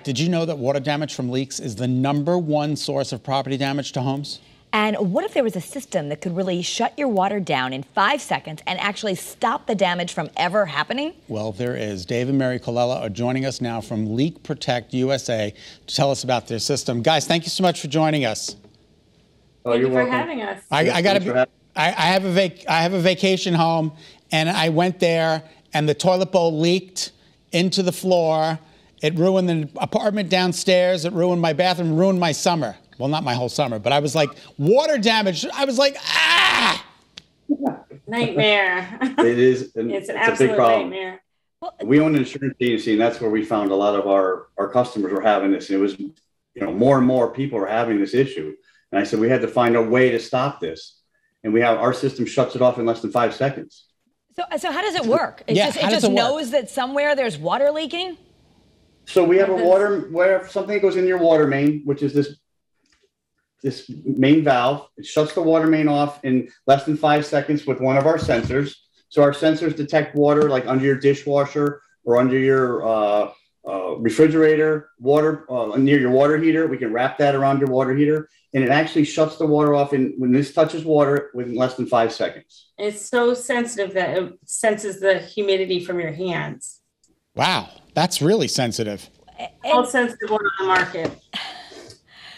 Did you know that water damage from leaks is the #1 source of property damage to homes? And what if there was a system that could really shut your water down in 5 seconds and actually stop the damage from ever happening? Well, there is. Dave and Mary Colella are joining us now from Leak Protect USA to tell us about their system. Guys, thank you so much for joining us. Thank you for having us. I have a vacation home, and I went there, and the toilet bowl leaked into the floor. It ruined the apartment downstairs. It ruined my bathroom, ruined my summer. Well, not my whole summer, but I was like, water damage. I was like, ah! Nightmare. It is. It's an absolute nightmare. We own an insurance agency, and that's where we found a lot of our customers were having this. And it was, more and more people are having this issue. And I said, we had to find a way to stop this. And our system shuts it off in less than 5 seconds. So how does it work? It just knows that somewhere there's water leaking? So we have where something goes in your water main, which is this main valve. It shuts the water main off in less than 5 seconds with one of our sensors. So our sensors detect water like under your dishwasher or under your refrigerator, water near your water heater. We can wrap that around your water heater, and it actually shuts the water off when this touches water within less than 5 seconds. It's so sensitive that it senses the humidity from your hands. Wow, that's really sensitive. All sensitive one on the market.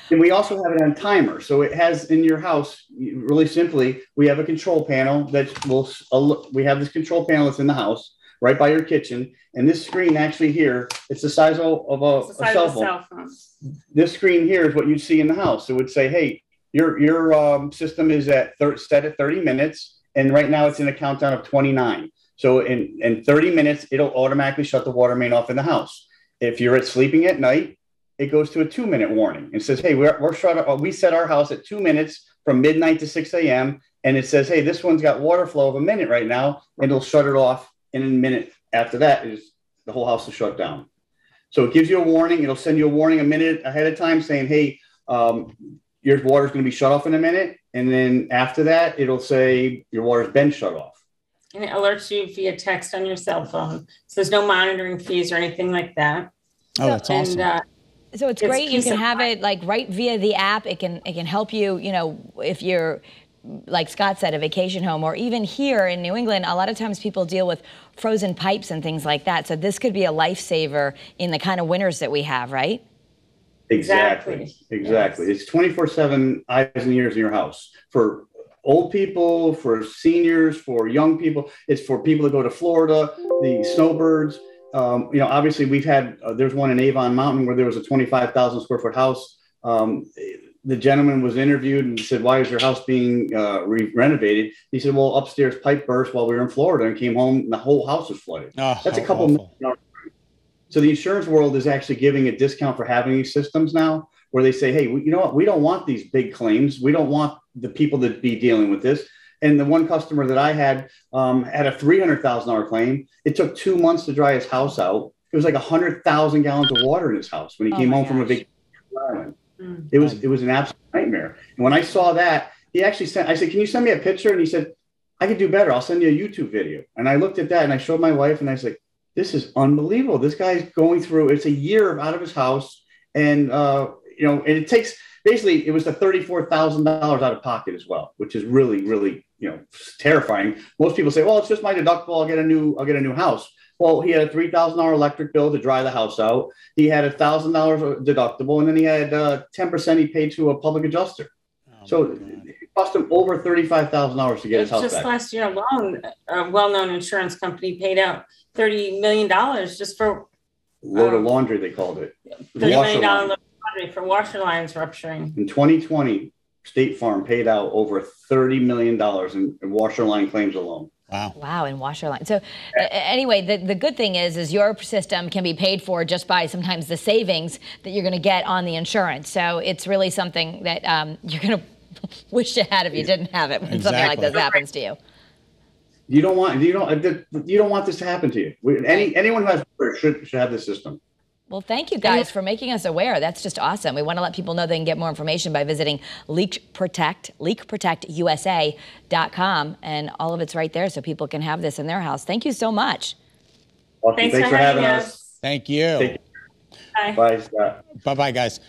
And we also have it on timer. So it has in your house, really simply, we have a control panel we have this control panel that's in the house right by your kitchen. And this screen actually here, it's the size of a cell phone. This screen here is what you see in the house. It would say, hey, your system is set at 30 minutes. And right now it's in a countdown of 29. So in 30 minutes, it'll automatically shut the water main off in the house. If you're sleeping at night, it goes to a 2-minute warning. It says, hey, we set our house at 2 minutes from midnight to 6 a.m. And it says, hey, this one's got water flow of a minute right now, and it'll shut it off in a minute. After that, the whole house is shut down. So it gives you a warning. It'll send you a warning a minute ahead of time saying, hey, your water's going to be shut off in a minute. And then after that, it'll say your water's been shut off. And it alerts you via text on your cell phone. So there's no monitoring fees or anything like that. Oh, that's awesome. So it's great. You can have it like right via the app. It can help you, if you're, like Scott said, a vacation home, or even here in New England, a lot of times people deal with frozen pipes and things like that. So this could be a lifesaver in the kind of winters that we have, right? Exactly. Yes. It's 24/7 eyes and ears in your house for old people, for seniors, for young people. It's for people that go to Florida, the snowbirds. Obviously we've had, there's one in Avon Mountain where there was a 25,000 square foot house. The gentleman was interviewed and said, why is your house being renovated? He said, well, upstairs pipe burst while we were in Florida and came home and the whole house was flooded. Oh, that's a couple $1 million. So the insurance world is actually giving a discount for having these systems now where they say, hey, you know what? We don't want these big claims. We don't want the people to be dealing with this. And the one customer that I had had a $300,000 claim. It took 2 months to dry his house out. It was like 100,000 gallons of water in his house when he came home from a vacation island. It was an absolute nightmare. And when I saw that, he actually I said, can you send me a picture? And he said, I could do better. I'll send you a YouTube video. And I looked at that and I showed my wife and I was like, this is unbelievable. This guy's going through, it's a year out of his house. And, and it takes, basically it was the $34,000 out of pocket as well, which is really, really, terrifying. Most people say, well, it's just my deductible. I'll get a new house. Well, he had a $3,000 electric bill to dry the house out. He had $1,000 deductible, and then he had 10% he paid to a public adjuster. So it cost him over $35,000 to get his house back. Just last year alone, a well-known insurance company paid out $30 million just for load of laundry, they called it. $30 million load of laundry for washer lines rupturing. In 2020, State Farm paid out over $30 million in washer line claims alone. Wow, and washer line. So anyway, the good thing is your system can be paid for just by sometimes the savings that you're going to get on the insurance. So it's really something that you're going to wish you had if you didn't have it when something like this happens to you. You don't want this to happen to you. Anyone who has water should have this system. Well, thank you guys for making us aware. That's just awesome. We want to let people know they can get more information by visiting leakprotectusa.com, and all of it's right there so people can have this in their house. Thank you so much. Well, thanks for having us. Thank you. Bye. Bye, Scott. Bye-bye, guys.